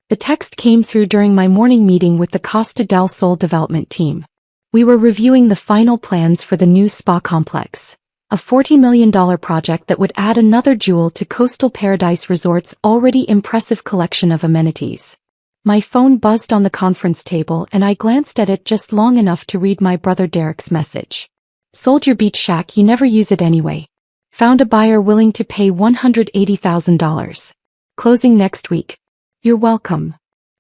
The text came through during my morning meeting with the Costa del Sol development team. We were reviewing the final plans for the new spa complex, a $40 million project that would add another jewel to Coastal Paradise Resort's already impressive collection of amenities. My phone buzzed on the conference table and I glanced at it just long enough to read my brother Derek's message. Sold your beach shack, you never use it anyway. Found a buyer willing to pay $180,000. Closing next week. You're welcome.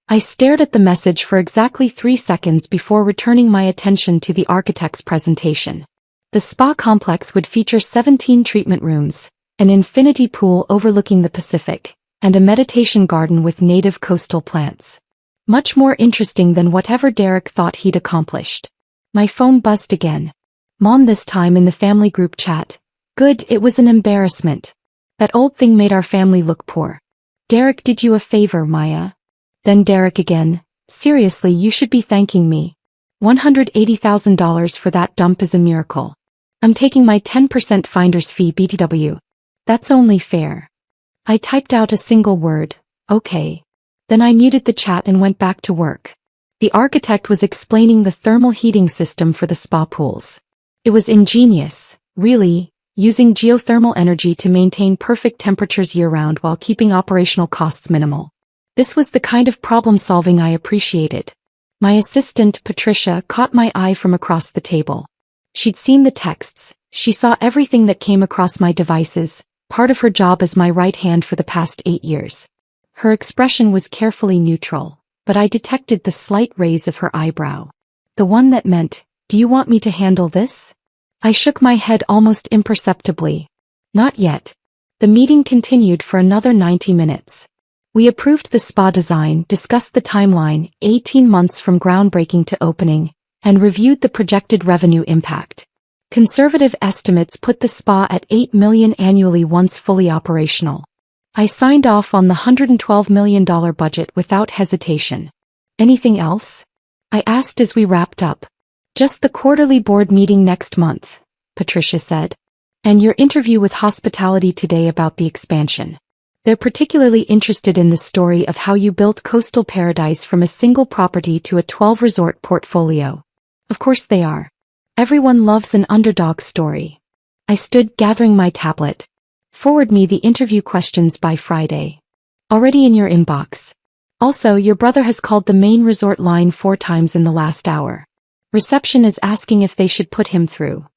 I stared at the message for exactly 3 seconds before returning my attention to the architect's presentation. The spa complex would feature 17 treatment rooms, an infinity pool overlooking the Pacific, and a meditation garden with native coastal plants. Much more interesting than whatever Derek thought he'd accomplished. My phone buzzed again. Mom, this time in the family group chat. Good, it was an embarrassment. That old thing made our family look poor. Derek did you a favor, Maya. Then Derek again. Seriously, you should be thanking me. $180,000 for that dump is a miracle. I'm taking my 10% finder's fee BTW. That's only fair. I typed out a single word, okay. Then I muted the chat and went back to work. The architect was explaining the thermal heating system for the spa pools. It was ingenious, really, using geothermal energy to maintain perfect temperatures year-round while keeping operational costs minimal. This was the kind of problem-solving I appreciated. My assistant, Patricia, caught my eye from across the table. She'd seen the texts, she saw everything that came across my devices, part of her job as my right hand for the past 8 years. Her expression was carefully neutral, but I detected the slight raise of her eyebrow. The one that meant, do you want me to handle this? I shook my head almost imperceptibly. Not yet. The meeting continued for another 90 minutes. We approved the spa design, discussed the timeline, 18 months from groundbreaking to opening, and reviewed the projected revenue impact. Conservative estimates put the spa at $8 million annually once fully operational. I signed off on the $112 million budget without hesitation. Anything else? I asked as we wrapped up. Just the quarterly board meeting next month, Patricia said. And your interview with Hospitality Today about the expansion. They're particularly interested in the story of how you built Coastal Paradise from a single property to a 12-resort portfolio. Of course they are. Everyone loves an underdog story. I stood gathering my tablet. Forward me the interview questions by Friday. Already in your inbox. Also, your brother has called the main resort line 4 times in the last hour. Reception is asking if they should put him through.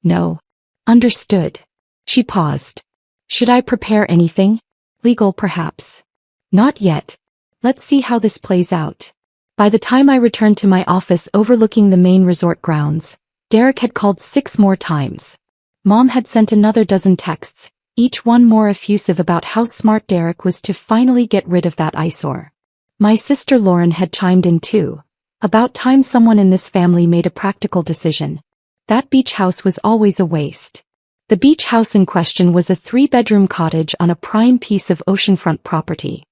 No. Understood. She paused. Should I prepare anything? Legal, perhaps. Not yet. Let's see how this plays out. By the time I returned to my office overlooking the main resort grounds, Derek had called 6 more times. Mom had sent another dozen texts, each one more effusive about how smart Derek was to finally get rid of that eyesore. My sister Lauren had chimed in too. About time someone in this family made a practical decision. That beach house was always a waste. The beach house in question was a 3-bedroom cottage on a prime piece of oceanfront property.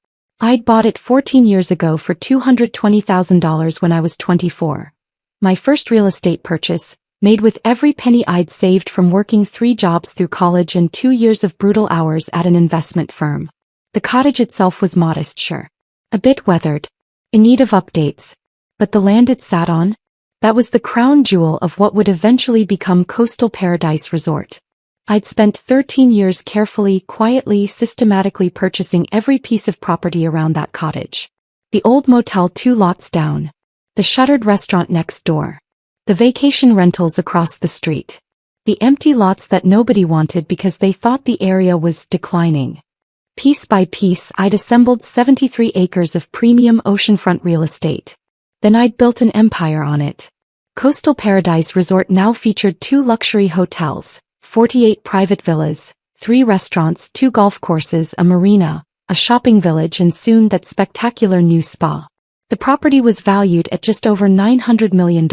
I'd bought it 14 years ago for $220,000 when I was 24. My first real estate purchase, made with every penny I'd saved from working 3 jobs through college and 2 years of brutal hours at an investment firm. The cottage itself was modest, sure. A bit weathered. In need of updates. But the land it sat on? That was the crown jewel of what would eventually become Coastal Paradise Resort. I'd spent 13 years carefully, quietly, systematically purchasing every piece of property around that cottage. The old motel 2 lots down. The shuttered restaurant next door. The vacation rentals across the street. The empty lots that nobody wanted because they thought the area was declining. Piece by piece, I'd assembled 73 acres of premium oceanfront real estate. Then I'd built an empire on it. Coastal Paradise Resort now featured 2 luxury hotels, 48 private villas, 3 restaurants, 2 golf courses, a marina, a shopping village, and soon that spectacular new spa. The property was valued at just over $900 million.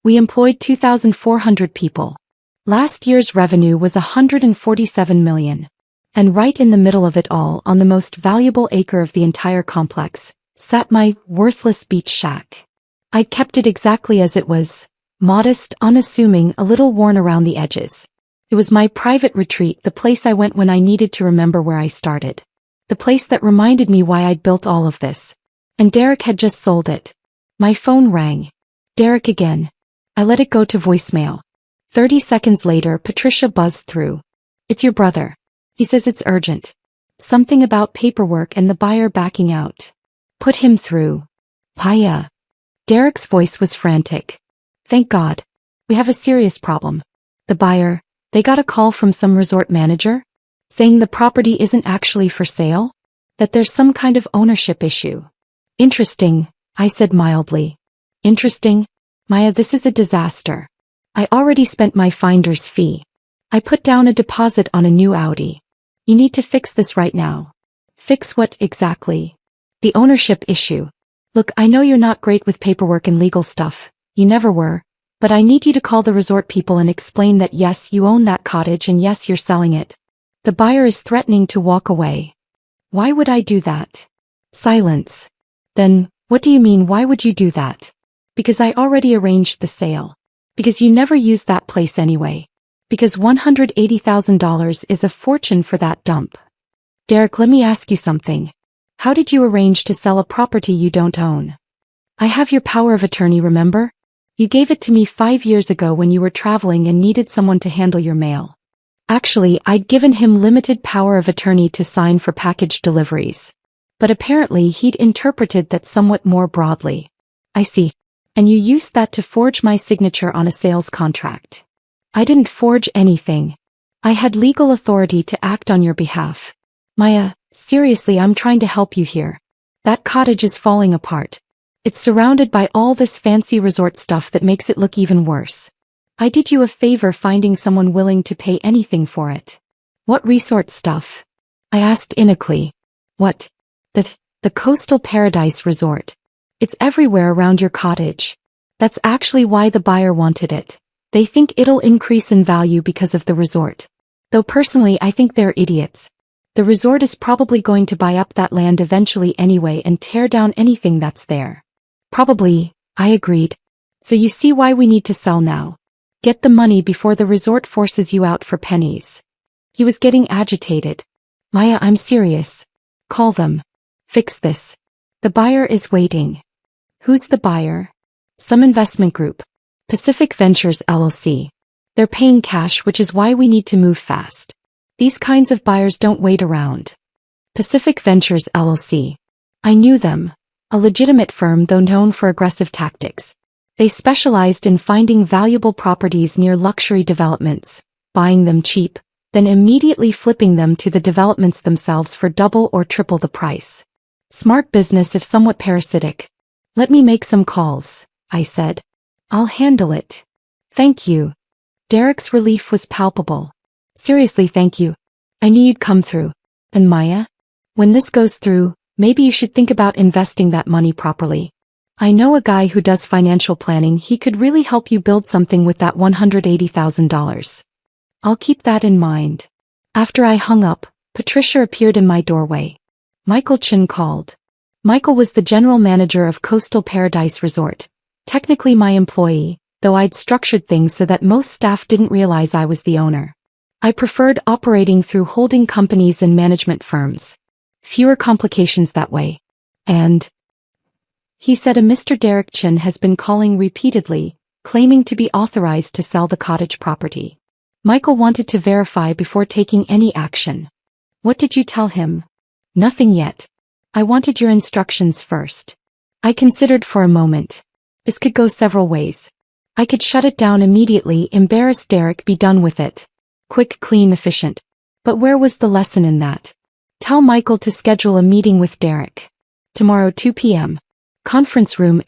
We employed 2,400 people. Last year's revenue was $147 million. And right in the middle of it all, on the most valuable acre of the entire complex, sat my worthless beach shack. I'd kept it exactly as it was, modest, unassuming, a little worn around the edges. It was my private retreat, the place I went when I needed to remember where I started. The place that reminded me why I'd built all of this. And Derek had just sold it. My phone rang. Derek again. I let it go to voicemail. 30 seconds later, Patricia buzzed through. It's your brother. He says it's urgent. Something about paperwork and the buyer backing out. Put him through. Paya. Derek's voice was frantic. Thank God. We have a serious problem. The buyer, they got a call from some resort manager? Saying the property isn't actually for sale? That there's some kind of ownership issue. Interesting, I said mildly. Interesting? Maya, this is a disaster. I already spent my finder's fee. I put down a deposit on a new Audi. You need to fix this right now. Fix what exactly? The ownership issue. Look, I know you're not great with paperwork and legal stuff. You never were. But I need you to call the resort people and explain that yes, you own that cottage and yes, you're selling it. The buyer is threatening to walk away. Why would I do that? Silence. Then, what do you mean, why would you do that? Because I already arranged the sale. Because you never used that place anyway. Because $180,000 is a fortune for that dump. Derek, let me ask you something. How did you arrange to sell a property you don't own? I have your power of attorney, remember? You gave it to me 5 years ago when you were traveling and needed someone to handle your mail. Actually, I'd given him limited power of attorney to sign for package deliveries. But apparently he'd interpreted that somewhat more broadly. I see. And you used that to forge my signature on a sales contract. I didn't forge anything. I had legal authority to act on your behalf. Maya, seriously, I'm trying to help you here. That cottage is falling apart. It's surrounded by all this fancy resort stuff that makes it look even worse. I did you a favor finding someone willing to pay anything for it. What resort stuff? I asked innocently. What? The Coastal Paradise Resort. It's everywhere around your cottage. That's actually why the buyer wanted it. They think it'll increase in value because of the resort. Though personally I think they're idiots. The resort is probably going to buy up that land eventually anyway and tear down anything that's there. Probably, I agreed. So you see why we need to sell now. Get the money before the resort forces you out for pennies. He was getting agitated. Maya, I'm serious. Call them. Fix this. The buyer is waiting. Who's the buyer? Some investment group. Pacific Ventures LLC. They're paying cash, which is why we need to move fast. These kinds of buyers don't wait around. Pacific Ventures LLC. I knew them. A legitimate firm, though known for aggressive tactics. They specialized in finding valuable properties near luxury developments, buying them cheap, then immediately flipping them to the developments themselves for double or triple the price. Smart business if somewhat parasitic. Let me make some calls, I said. I'll handle it. Thank you. Derek's relief was palpable. Seriously, thank you. I knew you'd come through. And Maya? When this goes through, maybe you should think about investing that money properly. I know a guy who does financial planning. He could really help you build something with that $180,000. I'll keep that in mind. After I hung up, Patricia appeared in my doorway. Michael Chin called. Michael was the general manager of Coastal Paradise Resort. Technically my employee, though I'd structured things so that most staff didn't realize I was the owner. I preferred operating through holding companies and management firms. Fewer complications that way. And he said a Mr. Derek Chin has been calling repeatedly, claiming to be authorized to sell the cottage property. Michael wanted to verify before taking any action. What did you tell him? Nothing yet. I wanted your instructions first. I considered for a moment. This could go several ways. I could shut it down immediately, embarrass Derek, be done with it. Quick, clean, efficient. But where was the lesson in that? Tell Michael to schedule a meeting with Derek. Tomorrow 2 p.m. Conference room.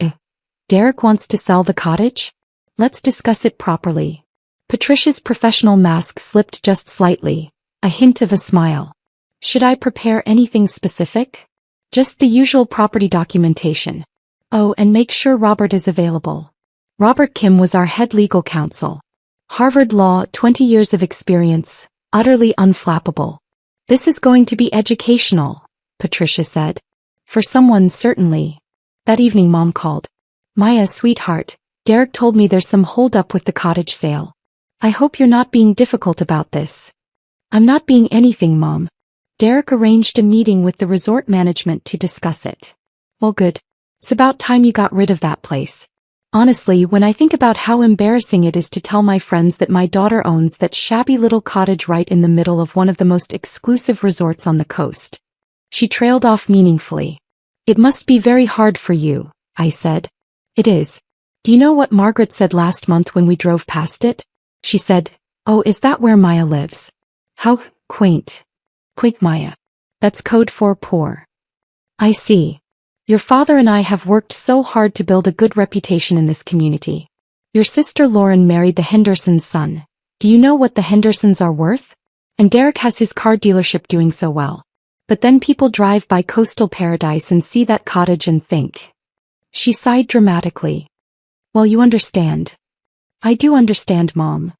Derek wants to sell the cottage? Let's discuss it properly. Patricia's professional mask slipped just slightly, a hint of a smile. Should I prepare anything specific? Just the usual property documentation. Oh, and make sure Robert is available. Robert Kim was our head legal counsel. Harvard Law, 20 years of experience, utterly unflappable. This is going to be educational, Patricia said. For someone, certainly. That evening Mom called. Maya, sweetheart, Derek told me there's some hold-up with the cottage sale. I hope you're not being difficult about this. I'm not being anything, Mom. Derek arranged a meeting with the resort management to discuss it. Well, good. It's about time you got rid of that place. Honestly, when I think about how embarrassing it is to tell my friends that my daughter owns that shabby little cottage right in the middle of one of the most exclusive resorts on the coast. She trailed off meaningfully. It must be very hard for you, I said. It is. Do you know what Margaret said last month when we drove past it? She said, "Oh, is that where Maya lives?" How quaint. Quaint Maya. That's code for poor. I see. Your father and I have worked so hard to build a good reputation in this community. Your sister Lauren married the Hendersons' son. Do you know what the Hendersons are worth? And Derek has his car dealership doing so well. But then people drive by Coastal Paradise and see that cottage and think. She sighed dramatically. Well, you understand. I do understand, Mom.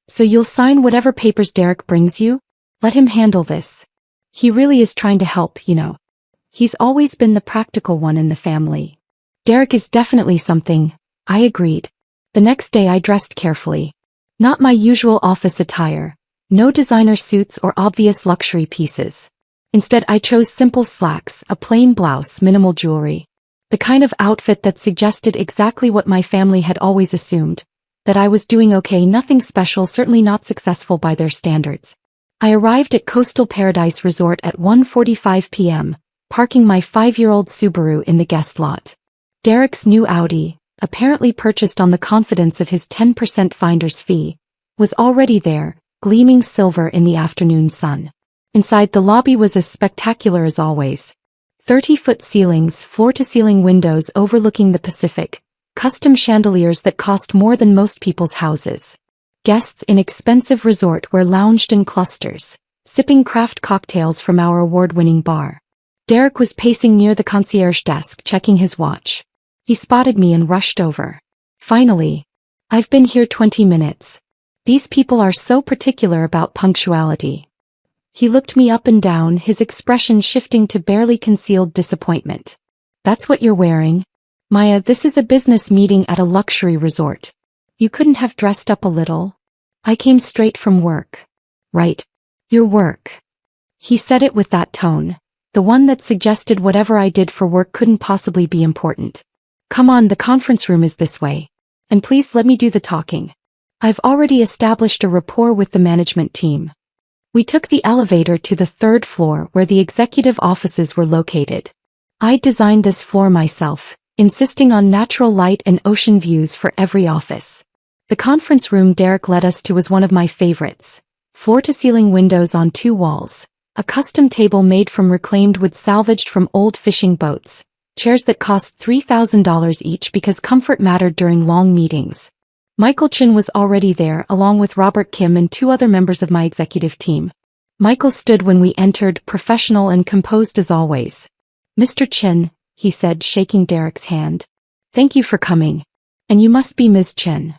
So you'll sign whatever papers Derek brings you? Let him handle this. He really is trying to help, you know. He's always been the practical one in the family. Derek is definitely something, I agreed. The next day I dressed carefully. Not my usual office attire. No designer suits or obvious luxury pieces. Instead I chose simple slacks, a plain blouse, minimal jewelry. The kind of outfit that suggested exactly what my family had always assumed. That I was doing okay, nothing special, certainly not successful by their standards. I arrived at Coastal Paradise Resort at 1:45 p.m., parking my 5-year-old Subaru in the guest lot. Derek's new Audi, apparently purchased on the confidence of his 10% finder's fee, was already there, gleaming silver in the afternoon sun. Inside, the lobby was as spectacular as always. 30-foot ceilings, floor-to-ceiling windows overlooking the Pacific, custom chandeliers that cost more than most people's houses. Guests in expensive resort-wear lounged in clusters, sipping craft cocktails from our award-winning bar. Derek was pacing near the concierge desk, checking his watch. He spotted me and rushed over. Finally. I've been here 20 minutes. These people are so particular about punctuality. He looked me up and down, his expression shifting to barely concealed disappointment. That's what you're wearing? Maya, this is a business meeting at a luxury resort. You couldn't have dressed up a little? I came straight from work. Right. Your work. He said it with that tone. The one that suggested whatever I did for work couldn't possibly be important. Come on, the conference room is this way. And please let me do the talking. I've already established a rapport with the management team. We took the elevator to the 3rd floor where the executive offices were located. I designed this floor myself, insisting on natural light and ocean views for every office. The conference room Derek led us to was one of my favorites. Floor-to-ceiling windows on 2 walls. A custom table made from reclaimed wood salvaged from old fishing boats, chairs that cost $3,000 each because comfort mattered during long meetings. Michael Chin was already there along with Robert Kim and 2 other members of my executive team. Michael stood when we entered, professional and composed as always. "Mr. Chin," he said, shaking Derek's hand. "Thank you for coming. And you must be Ms. Chin."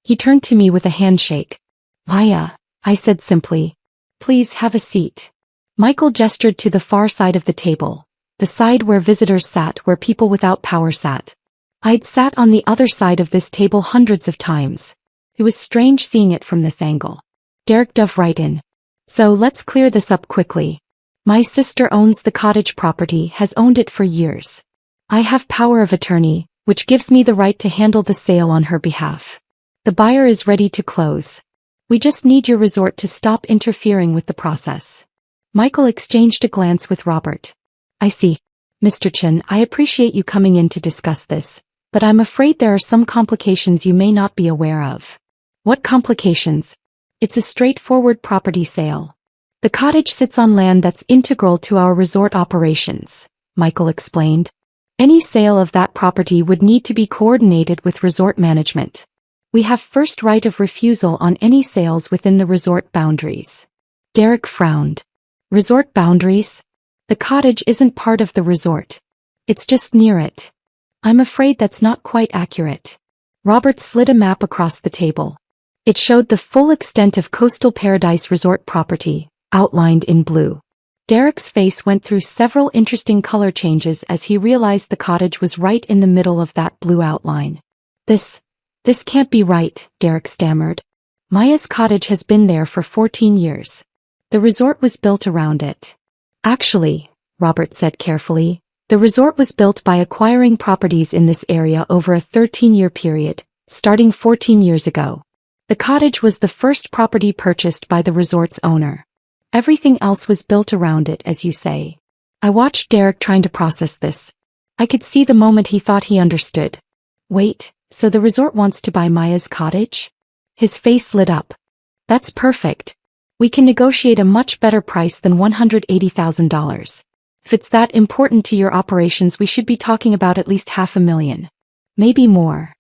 He turned to me with a handshake. "Maya," I said simply. "Please have a seat." Michael gestured to the far side of the table, the side where visitors sat, where people without power sat. I'd sat on the other side of this table hundreds of times. It was strange seeing it from this angle. Derek dove right in. "So let's clear this up quickly. My sister owns the cottage property, has owned it for years. I have power of attorney, which gives me the right to handle the sale on her behalf. The buyer is ready to close. We just need your resort to stop interfering with the process." Michael exchanged a glance with Robert. "I see. Mr. Chin, I appreciate you coming in to discuss this, but I'm afraid there are some complications you may not be aware of." "What complications?" "It's a straightforward property sale. The cottage sits on land that's integral to our resort operations," Michael explained. "Any sale of that property would need to be coordinated with resort management. We have first right of refusal on any sales within the resort boundaries." Derek frowned. "Resort boundaries? The cottage isn't part of the resort. It's just near it." "I'm afraid that's not quite accurate." Robert slid a map across the table. It showed the full extent of Coastal Paradise Resort property, outlined in blue. Derek's face went through several interesting color changes as he realized the cottage was right in the middle of that blue outline. This can't be right," Derek stammered. "Maya's cottage has been there for 14 years. The resort was built around it." "Actually," Robert said carefully, The resort was built by acquiring properties in this area over a 13-year period, starting 14 years ago. The cottage was the first property purchased by the resort's owner. Everything else was built around it, as you say. I watched Derek trying to process this. I could see the moment he thought he understood. Wait, so the resort wants to buy Maya's cottage? His face lit up. That's perfect. We can negotiate a much better price than $180,000. If it's that important to your operations, we should be talking about at least $500,000. Maybe more.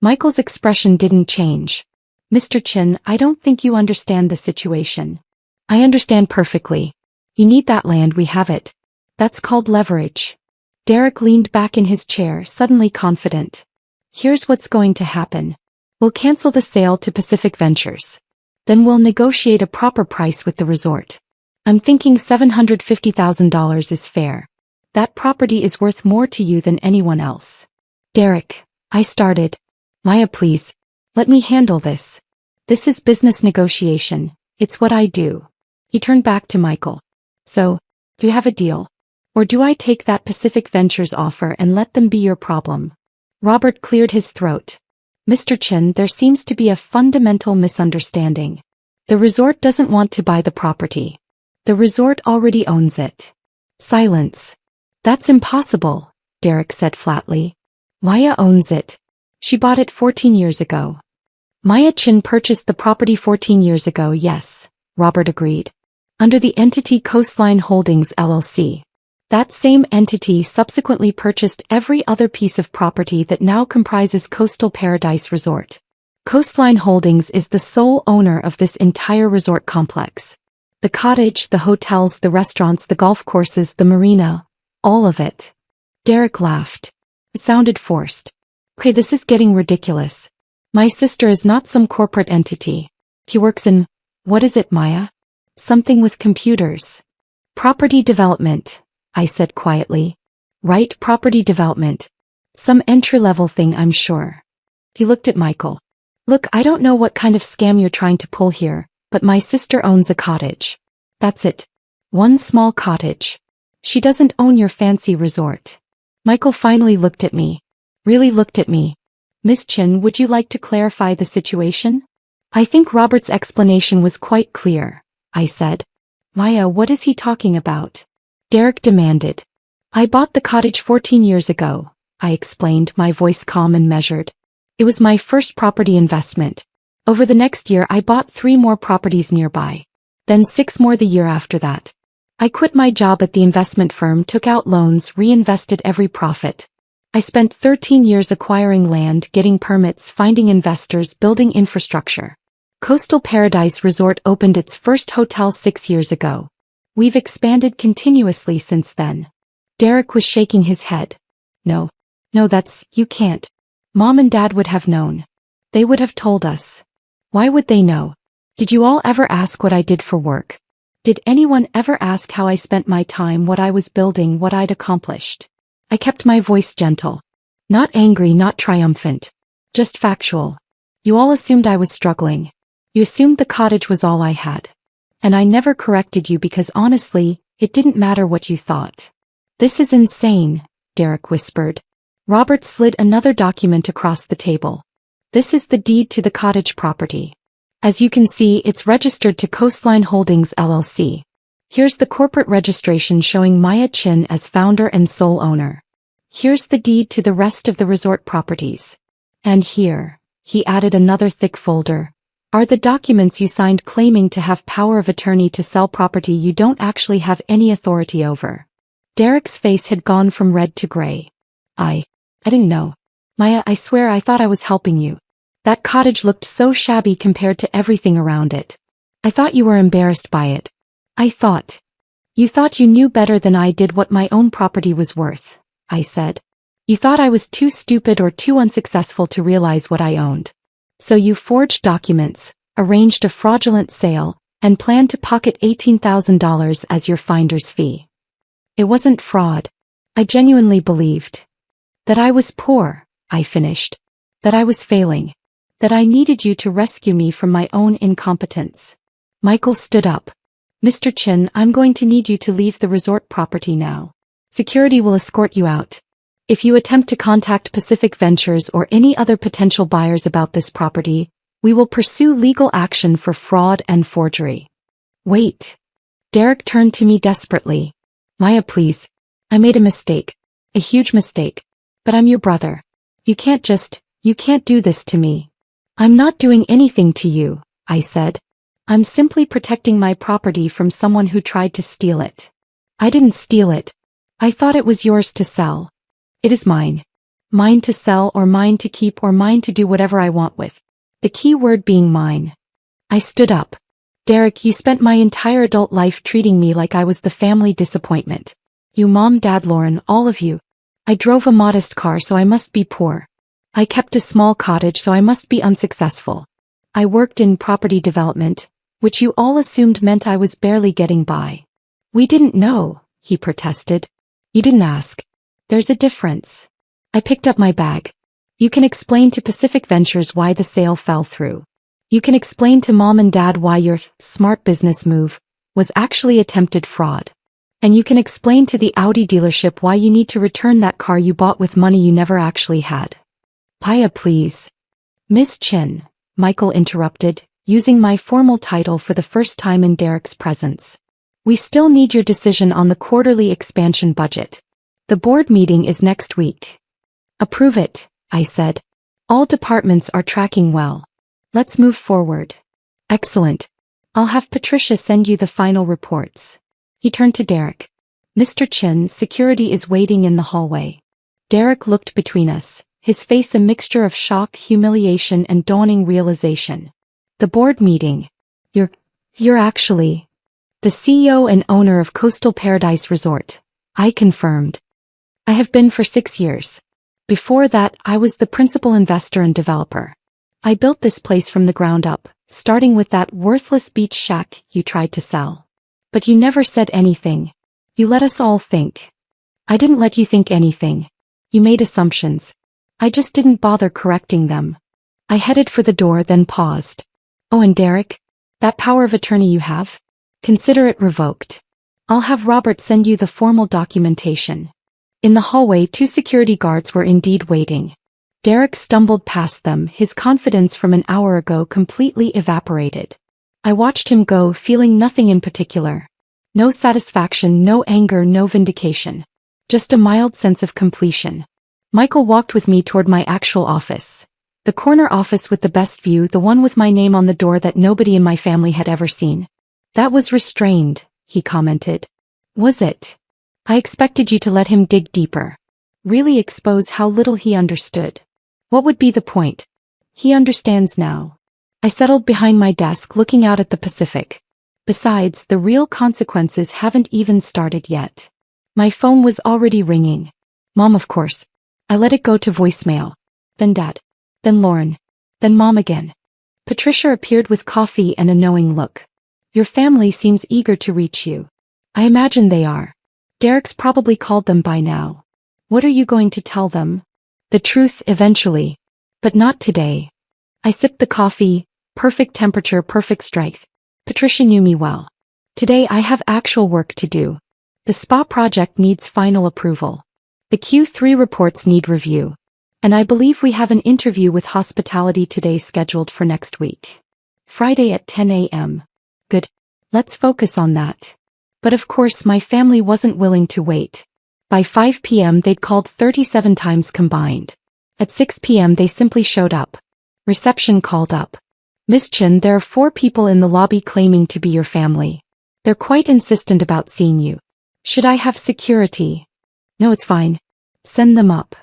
Michael's expression didn't change. Mr. Chin, I don't think you understand the situation. I understand perfectly. You need that land, we have it. That's called leverage. Derek leaned back in his chair, suddenly confident. Here's what's going to happen. We'll cancel the sale to Pacific Ventures. Then we'll negotiate a proper price with the resort. I'm thinking $750,000 is fair. That property is worth more to you than anyone else. Derek, I started. Maya, please. Let me handle this. This is business negotiation. It's what I do. He turned back to Michael. So, do you have a deal? Or do I take that Pacific Ventures offer and let them be your problem? Robert cleared his throat. Mr. Chin, there seems to be a fundamental misunderstanding. The resort doesn't want to buy the property. The resort already owns it. Silence. That's impossible, Derek said flatly. Maya owns it. She bought it 14 years ago. Maya Chin purchased the property 14 years ago, yes, Robert agreed. Under the entity Coastline Holdings LLC. That same entity subsequently purchased every other piece of property that now comprises Coastal Paradise Resort. Coastline Holdings is the sole owner of this entire resort complex. The cottage, the hotels, the restaurants, the golf courses, the marina, all of it. Derek laughed. It sounded forced. Okay, this is getting ridiculous. My sister is not some corporate entity. She works in, what is it, Maya? Something with computers. Property development, I said quietly. Right, property development. Some entry-level thing, I'm sure. He looked at Michael. Look, I don't know what kind of scam you're trying to pull here, but my sister owns a cottage. That's it. One small cottage. She doesn't own your fancy resort. Michael finally looked at me. Really looked at me. Miss Chin, would you like to clarify the situation? I think Robert's explanation was quite clear, I said. Maya, what is he talking about? Derek demanded. I bought the cottage 14 years ago, I explained, my voice calm and measured. It was my first property investment. Over the next year I bought 3 more properties nearby. Then 6 more the year after that. I quit my job at the investment firm, took out loans, reinvested every profit. I spent 13 years acquiring land, getting permits, finding investors, building infrastructure. Coastal Paradise Resort opened its first hotel 6 years ago. We've expanded continuously since then. Derek was shaking his head. No, you can't. Mom and Dad would have known. They would have told us. Why would they know? Did you all ever ask what I did for work? Did anyone ever ask how I spent my time, what I was building, what I'd accomplished? I kept my voice gentle. Not angry, not triumphant. Just factual. You all assumed I was struggling. You assumed the cottage was all I had. And I never corrected you because honestly, it didn't matter what you thought. This is insane, Derek whispered. Robert slid another document across the table. This is the deed to the cottage property. As you can see, it's registered to Coastline Holdings LLC. Here's the corporate registration showing Maya Chin as founder and sole owner. Here's the deed to the rest of the resort properties. And here, he added another thick folder, are the documents you signed claiming to have power of attorney to sell property you don't actually have any authority over. Derek's face had gone from red to gray. I didn't know. Maya, I swear I thought I was helping you. That cottage looked so shabby compared to everything around it. I thought you were embarrassed by it. You thought you knew better than I did what my own property was worth, I said. You thought I was too stupid or too unsuccessful to realize what I owned. So you forged documents, arranged a fraudulent sale, and planned to pocket $18,000 as your finder's fee. It wasn't fraud. I genuinely believed. That I was poor, I finished. That I was failing. That I needed you to rescue me from my own incompetence. Michael stood up. Mr. Chin, I'm going to need you to leave the resort property now. Security will escort you out. If you attempt to contact Pacific Ventures or any other potential buyers about this property, we will pursue legal action for fraud and forgery. Wait. Derek turned to me desperately. Maya, please. I made a mistake. A huge mistake. But I'm your brother. You can't do this to me. I'm not doing anything to you, I said. I'm simply protecting my property from someone who tried to steal it. I didn't steal it. I thought it was yours to sell. It is mine. Mine to sell or mine to keep or mine to do whatever I want with. The key word being mine. I stood up. Derek, you spent my entire adult life treating me like I was the family disappointment. You, Mom, Dad, Lauren, all of you. I drove a modest car, so I must be poor. I kept a small cottage, so I must be unsuccessful. I worked in property development, which you all assumed meant I was barely getting by. We didn't know, he protested. You didn't ask. There's a difference. I picked up my bag. You can explain to Pacific Ventures why the sale fell through. You can explain to Mom and Dad why your smart business move was actually attempted fraud. And you can explain to the Audi dealership why you need to return that car you bought with money you never actually had. Paya, please. Miss Chin, Michael interrupted, using my formal title for the first time in Derek's presence. We still need your decision on the quarterly expansion budget. The board meeting is next week. Approve it, I said. All departments are tracking well. Let's move forward. Excellent. I'll have Patricia send you the final reports. He turned to Derek. Mr. Chin, security is waiting in the hallway. Derek looked between us, his face a mixture of shock, humiliation, and dawning realization. The board meeting. You're actually the CEO and owner of Coastal Paradise Resort, I confirmed. I have been for 6 years. Before that, I was the principal investor and developer. I built this place from the ground up, starting with that worthless beach shack you tried to sell. But you never said anything. You let us all think. I didn't let you think anything. You made assumptions. I just didn't bother correcting them. I headed for the door, then paused. Oh, and Derek? That power of attorney you have? Consider it revoked. I'll have Robert send you the formal documentation. In the hallway, 2 security guards were indeed waiting. Derek stumbled past them, his confidence from an hour ago completely evaporated. I watched him go, feeling nothing in particular. No satisfaction, no anger, no vindication. Just a mild sense of completion. Michael walked with me toward my actual office. The corner office with the best view, the one with my name on the door that nobody in my family had ever seen. That was restrained, he commented. Was it? I expected you to let him dig deeper. Really expose how little he understood. What would be the point? He understands now. I settled behind my desk, looking out at the Pacific. Besides, the real consequences haven't even started yet. My phone was already ringing. Mom, of course. I let it go to voicemail. Then Dad. Then Lauren. Then Mom again. Patricia appeared with coffee and a knowing look. Your family seems eager to reach you. I imagine they are. Derek's probably called them by now. What are you going to tell them? The truth eventually. But not today. I sipped the coffee, perfect temperature, perfect strength. Patricia knew me well. Today I have actual work to do. The spa project needs final approval. The Q3 reports need review. And I believe we have an interview with hospitality today scheduled for next week. Friday at 10 a.m. Good. Let's focus on that. But of course my family wasn't willing to wait. By 5 p.m. they'd called 37 times combined. At 6 p.m. they simply showed up. Reception called up. Miss Chin, there are 4 people in the lobby claiming to be your family. They're quite insistent about seeing you. Should I have security? No, it's fine. Send them up.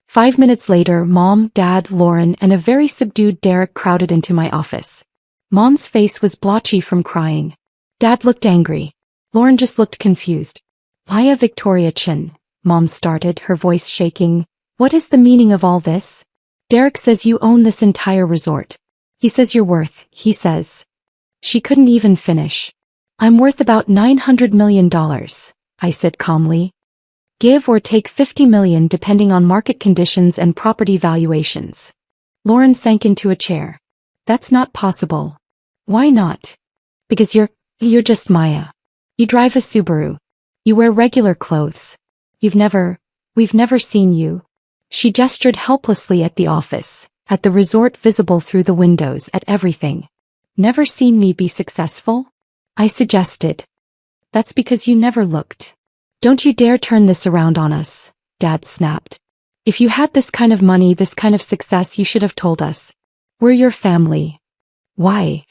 5 minutes later, Mom, Dad, Lauren, and a very subdued Derek crowded into my office. Mom's face was blotchy from crying. Dad looked angry. Lauren just looked confused. Paya Victoria Chin, Mom started, her voice shaking. What is the meaning of all this? Derek says you own this entire resort. He says you're worth, he says. She couldn't even finish. I'm worth about $900 million, I said calmly. Give or take $50 million depending on market conditions and property valuations. Lauren sank into a chair. That's not possible. Why not? Because you're just Maya. You drive a Subaru. You wear regular clothes. We've never seen you. She gestured helplessly at the office, at the resort visible through the windows, at everything. Never seen me be successful? I suggested. That's because you never looked. Don't you dare turn this around on us, Dad snapped. If you had this kind of money, this kind of success, you should have told us. We're your family. Why?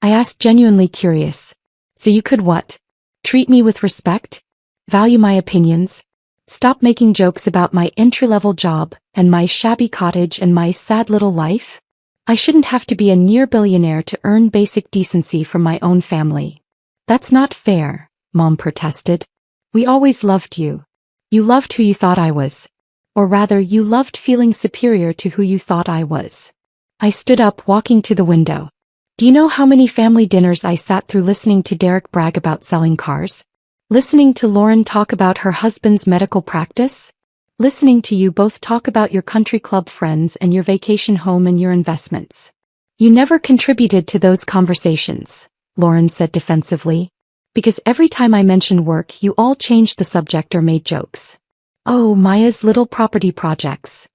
I asked, genuinely curious. So you could what? Treat me with respect? Value my opinions? Stop making jokes about my entry-level job, and my shabby cottage, and my sad little life? I shouldn't have to be a near-billionaire to earn basic decency from my own family. That's not fair, Mom protested. We always loved you. You loved who you thought I was. Or rather, you loved feeling superior to who you thought I was. I stood up, walking to the window. Do you know how many family dinners I sat through listening to Derek brag about selling cars? Listening to Lauren talk about her husband's medical practice? Listening to you both talk about your country club friends and your vacation home and your investments. You never contributed to those conversations, Lauren said defensively. Because every time I mentioned work, you all changed the subject or made jokes. Oh, Maya's little property projects.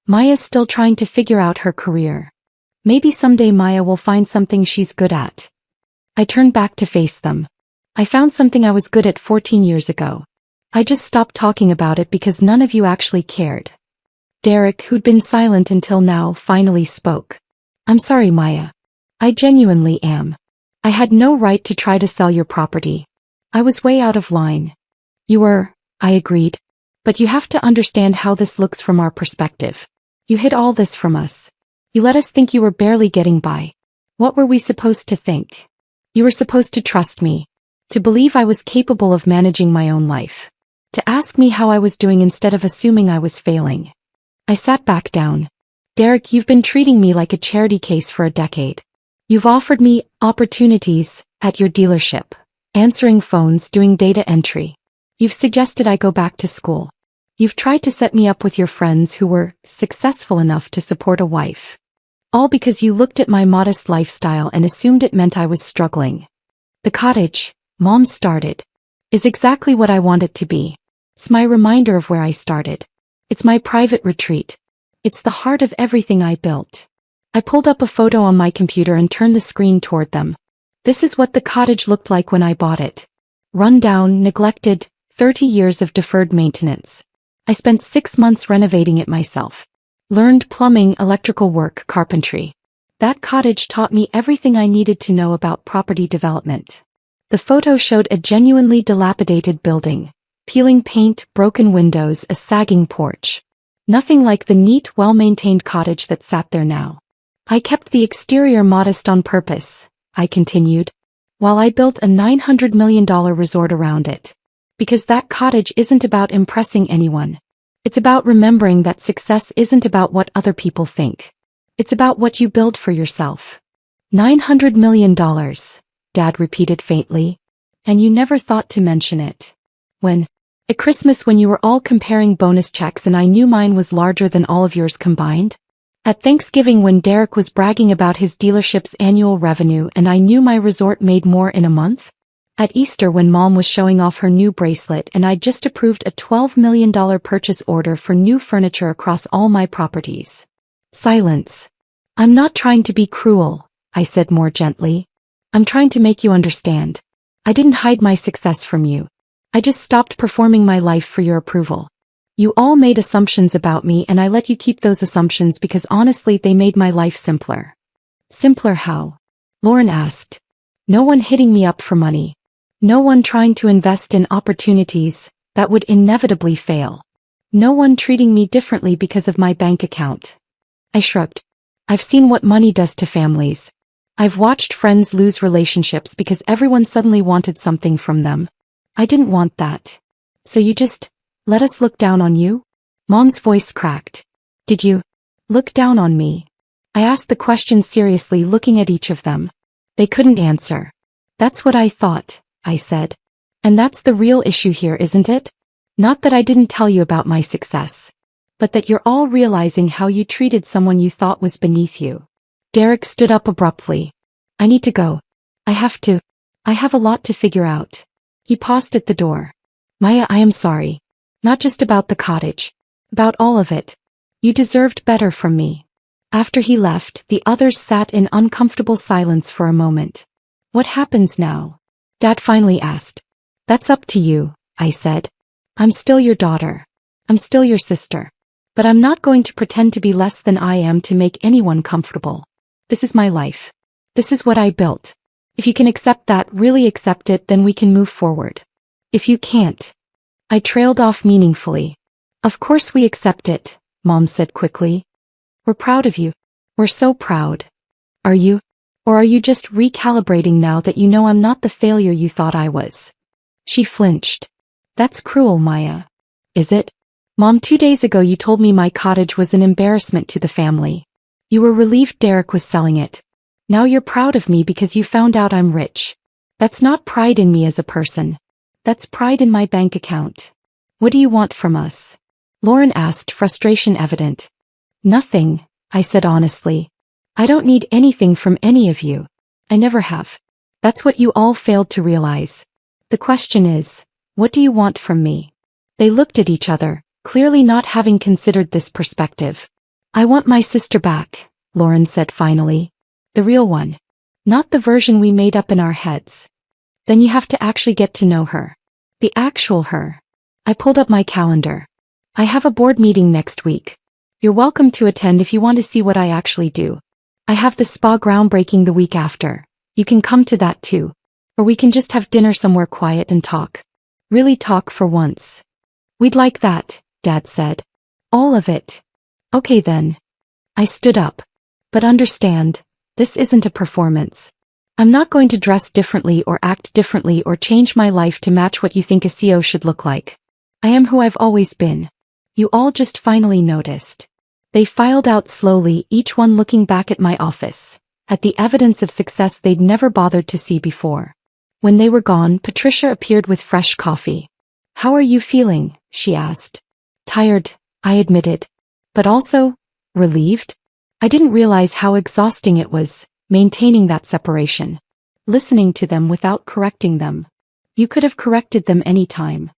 Maya's still trying to figure out her career. Maybe someday Maya will find something she's good at. I turned back to face them. I found something I was good at 14 years ago. I just stopped talking about it because none of you actually cared. Derek, who'd been silent until now, finally spoke. I'm sorry, Maya. I genuinely am. I had no right to try to sell your property. I was way out of line. You were, I agreed. But you have to understand how this looks from our perspective. You hid all this from us. You let us think you were barely getting by. What were we supposed to think? You were supposed to trust me. To believe I was capable of managing my own life. To ask me how I was doing instead of assuming I was failing. I sat back down. Derek, you've been treating me like a charity case for a decade. You've offered me opportunities at your dealership, answering phones, doing data entry. You've suggested I go back to school. You've tried to set me up with your friends who were successful enough to support a wife. All because you looked at my modest lifestyle and assumed it meant I was struggling. The cottage, Mom started, is exactly what I want it to be. It's my reminder of where I started. It's my private retreat. It's the heart of everything I built. I pulled up a photo on my computer and turned the screen toward them. This is what the cottage looked like when I bought it. Run down, neglected, 30 years of deferred maintenance. I spent 6 months renovating it myself. Learned plumbing, electrical work, carpentry. That cottage taught me everything I needed to know about property development. The photo showed a genuinely dilapidated building. Peeling paint, broken windows, a sagging porch. Nothing like the neat, well-maintained cottage that sat there now. I kept the exterior modest on purpose, I continued, while I built a $900 million resort around it. Because that cottage isn't about impressing anyone. It's about remembering that success isn't about what other people think. It's about what you build for yourself. $900 million, Dad repeated faintly. And you never thought to mention it. At Christmas when you were all comparing bonus checks and I knew mine was larger than all of yours combined? At Thanksgiving when Derek was bragging about his dealership's annual revenue and I knew my resort made more in a month? At Easter when Mom was showing off her new bracelet and I'd just approved a $12 million purchase order for new furniture across all my properties. Silence. I'm not trying to be cruel, I said more gently. I'm trying to make you understand. I didn't hide my success from you. I just stopped performing my life for your approval. You all made assumptions about me and I let you keep those assumptions because honestly they made my life simpler. Simpler how? Lauren asked. No one hitting me up for money. No one trying to invest in opportunities that would inevitably fail. No one treating me differently because of my bank account. I shrugged. I've seen what money does to families. I've watched friends lose relationships because everyone suddenly wanted something from them. I didn't want that. So you just let us look down on you? Mom's voice cracked. Did you look down on me? I asked the question seriously, looking at each of them. They couldn't answer. That's what I thought, I said. And that's the real issue here, isn't it? Not that I didn't tell you about my success. But that you're all realizing how you treated someone you thought was beneath you. Derek stood up abruptly. I need to go. I have a lot to figure out. He paused at the door. Maya, I am sorry. Not just about the cottage. About all of it. You deserved better from me. After he left, the others sat in uncomfortable silence for a moment. What happens now? Dad finally asked. That's up to you, I said. I'm still your daughter. I'm still your sister. But I'm not going to pretend to be less than I am to make anyone comfortable. This is my life. This is what I built. If you can accept that, really accept it, then we can move forward. If you can't. I trailed off meaningfully. Of course we accept it, Mom said quickly. We're proud of you. We're so proud. Are you? Or are you just recalibrating now that you know I'm not the failure you thought I was? She flinched. That's cruel, Maya. Is it? Mom, 2 days ago you told me my cottage was an embarrassment to the family. You were relieved Derek was selling it. Now you're proud of me because you found out I'm rich. That's not pride in me as a person. That's pride in my bank account. What do you want from us? Lauren asked, frustration evident. Nothing, I said honestly. I don't need anything from any of you. I never have. That's what you all failed to realize. The question is, what do you want from me? They looked at each other, clearly not having considered this perspective. I want my sister back, Lauren said finally. The real one. Not the version we made up in our heads. Then you have to actually get to know her. The actual her. I pulled up my calendar. I have a board meeting next week. You're welcome to attend if you want to see what I actually do. I have the spa groundbreaking the week after. You can come to that too. Or we can just have dinner somewhere quiet and talk. Really talk for once. We'd like that, Dad said. All of it. Okay then. I stood up. But understand, this isn't a performance. I'm not going to dress differently or act differently or change my life to match what you think a CEO should look like. I am who I've always been. You all just finally noticed. They filed out slowly, each one looking back at my office, at the evidence of success they'd never bothered to see before. When they were gone, Patricia appeared with fresh coffee. How are you feeling? She asked. Tired, I admitted. But also, relieved? I didn't realize how exhausting it was, maintaining that separation. Listening to them without correcting them. You could have corrected them any time.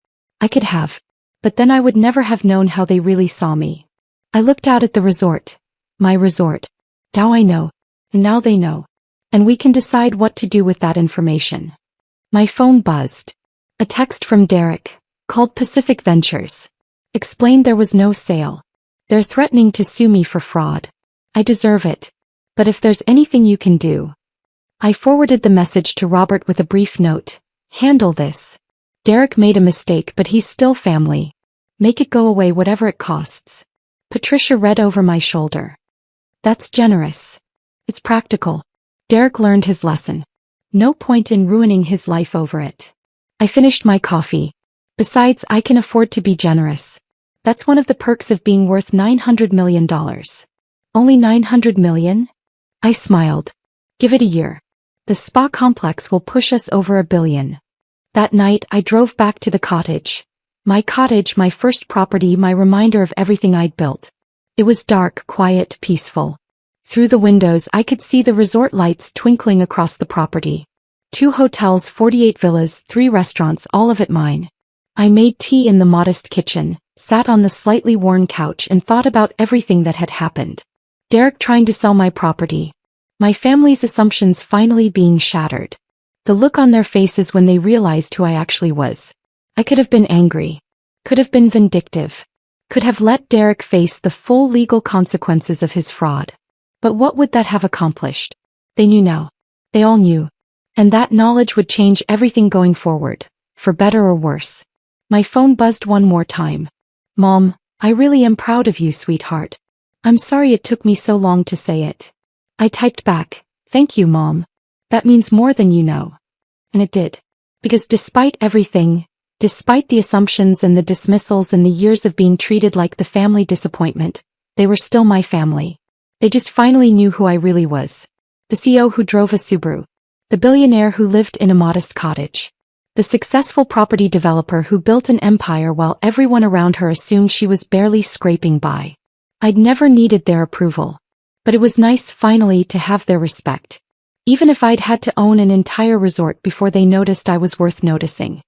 I could have. But then I would never have known how they really saw me. I looked out at the resort. My resort. Now I know. And now they know. And we can decide what to do with that information. My phone buzzed. A text from Derek, called Pacific Ventures. Explained there was no sale. They're threatening to sue me for fraud. I deserve it. But if there's anything you can do. I forwarded the message to Robert with a brief note. Handle this. Derek made a mistake, but he's still family. Make it go away whatever it costs. Patricia read over my shoulder. That's generous. It's practical. Derek learned his lesson. No point in ruining his life over it. I finished my coffee. Besides, I can afford to be generous. That's one of the perks of being worth $900 million. Only $900 million? I smiled. Give it a year. The spa complex will push us over $1 billion. That night, I drove back to the cottage. My cottage, my first property, my reminder of everything I'd built. It was dark, quiet, peaceful. Through the windows, I could see the resort lights twinkling across the property. 2 hotels, 48 villas, 3 restaurants, all of it mine. I made tea in the modest kitchen, sat on the slightly worn couch and thought about everything that had happened. Derek trying to sell my property. My family's assumptions finally being shattered. The look on their faces when they realized who I actually was. I could have been angry. Could have been vindictive. Could have let Derek face the full legal consequences of his fraud. But what would that have accomplished? They knew now. They all knew. And that knowledge would change everything going forward, for better or worse. My phone buzzed one more time. Mom, I really am proud of you, sweetheart. I'm sorry it took me so long to say it. I typed back, thank you, Mom. That means more than you know. And it did. Because despite everything, despite the assumptions and the dismissals and the years of being treated like the family disappointment, they were still my family. They just finally knew who I really was. The CEO who drove a Subaru. The billionaire who lived in a modest cottage. The successful property developer who built an empire while everyone around her assumed she was barely scraping by. I'd never needed their approval. But it was nice finally to have their respect. Even if I'd had to own an entire resort before they noticed I was worth noticing.